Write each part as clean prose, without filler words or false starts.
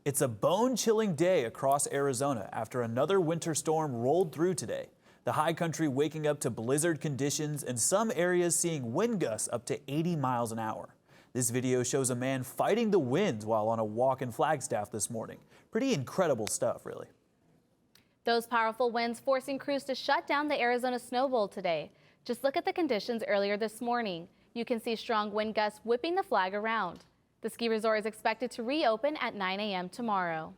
It's a bone-chilling day across Arizona after another winter storm rolled through today. The high country waking up to blizzard conditions and some areas seeing wind gusts up to 80 miles an hour. This video shows a man fighting the winds while on a walk in Flagstaff this morning. Pretty incredible stuff, really. Those powerful winds forcing crews to shut down the Arizona Snow Bowl today. Just look at the conditions earlier this morning. You can see strong wind gusts whipping the flag around. The ski resort is expected to reopen at 9 a.m. tomorrow.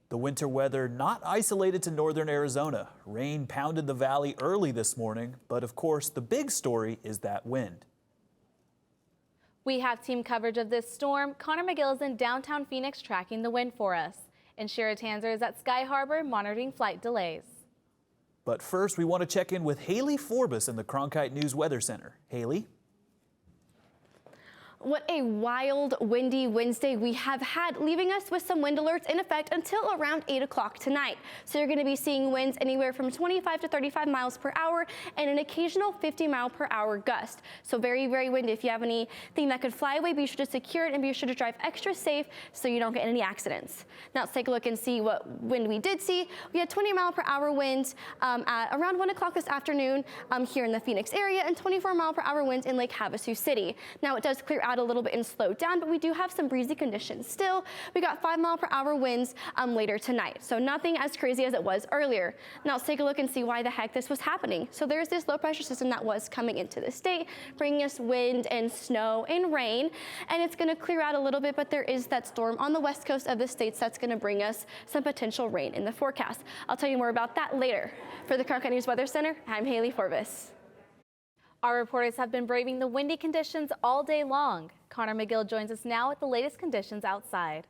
The winter weather not isolated to northern Arizona. Rain pounded the valley early this morning, but of course the big story is that wind. We have team coverage of this storm. Conor McGill is in downtown Phoenix tracking the wind for us. And Shira Tanzer is at Sky Harbor monitoring flight delays. But first we want to check in with Haley Forbes in the Cronkite News Weather Center. Haley? What a wild, windy Wednesday we have had, leaving us with some wind alerts in effect until around 8 o'clock tonight. So you're going to be seeing winds anywhere from 25 to 35 miles per hour and an occasional 50-mile-per-hour gust. So very, very windy. If you have anything that could fly away, be sure to secure it and be sure to drive extra safe so you don't get any accidents. Now let's take a look and see what wind we did see. We had 20-mile-per-hour winds at around 1 o'clock this afternoon here in the Phoenix area and 24-mile-per-hour winds in Lake Havasu City. Now it does clear out a little bit and slow down, but we do have some breezy conditions still. We got 5-mile-per-hour winds later tonight, so nothing as crazy as it was earlier. Now let's take a look and see why the heck this was happening. So there's this low pressure system that was coming into the state, bringing us wind and snow and rain, and it's going to clear out a little bit, but there is that storm on the west coast of the states that's going to bring us some potential rain in the forecast. I'll tell you more about that later. For the Cronkite News Weather Center, I'm Haley Forbes. Our reporters have been braving the windy conditions all day long. Conor McGill joins us now with the latest conditions outside.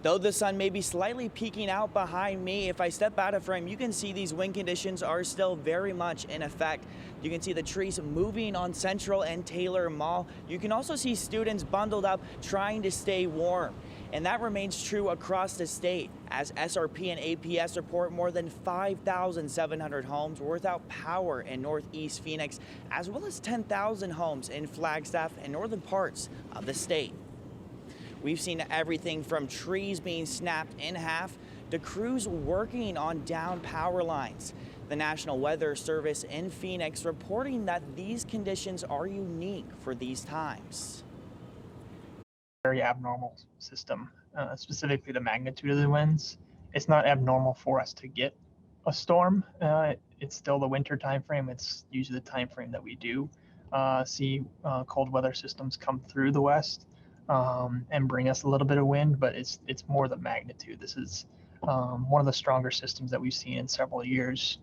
Though the sun may be slightly peeking out behind me, if I step out of frame, you can see these wind conditions are still very much in effect. You can see the trees moving on Central and Taylor Mall. You can also see students bundled up trying to stay warm. And that remains true across the state, as SRP and APS report more than 5,700 homes were without power in northeast Phoenix, as well as 10,000 homes in Flagstaff and northern parts of the state. We've seen everything from trees being snapped in half to crews working on downed power lines. The National Weather Service in Phoenix reporting that these conditions are unique for these times. Very abnormal system, specifically the magnitude of the winds. It's not abnormal for us to get a storm. It's still the winter time frame. It's usually the time frame that we do see cold weather systems come through the west and bring us a little bit of wind, but it's more the magnitude. This is one of the stronger systems that we've seen in several years.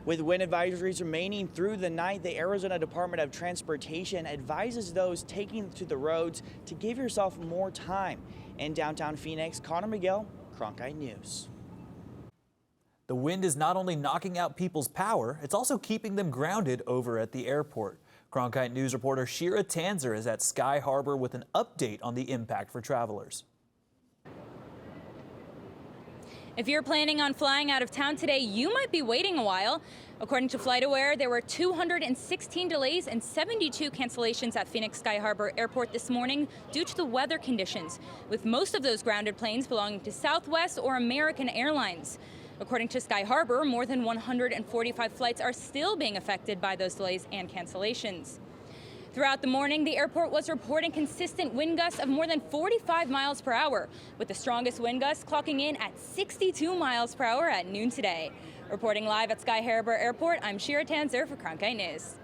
With wind advisories remaining through the night, the Arizona Department of Transportation advises those taking to the roads to give yourself more time. In downtown Phoenix, Conor McGill, Cronkite News. The wind is not only knocking out people's power, it's also keeping them grounded over at the airport. Cronkite News reporter Shira Tanzer is at Sky Harbor with an update on the impact for travelers. If you're planning on flying out of town today, you might be waiting a while. According to FlightAware, there were 216 delays and 72 cancellations at Phoenix Sky Harbor Airport this morning due to the weather conditions, with most of those grounded planes belonging to Southwest or American Airlines. According to Sky Harbor, more than 145 flights are still being affected by those delays and cancellations. Throughout the morning, the airport was reporting consistent wind gusts of more than 45 miles per hour, with the strongest wind gusts clocking in at 62 miles per hour at noon today. Reporting live at Sky Harbor Airport, I'm Shira Tanzer for Cronkite News.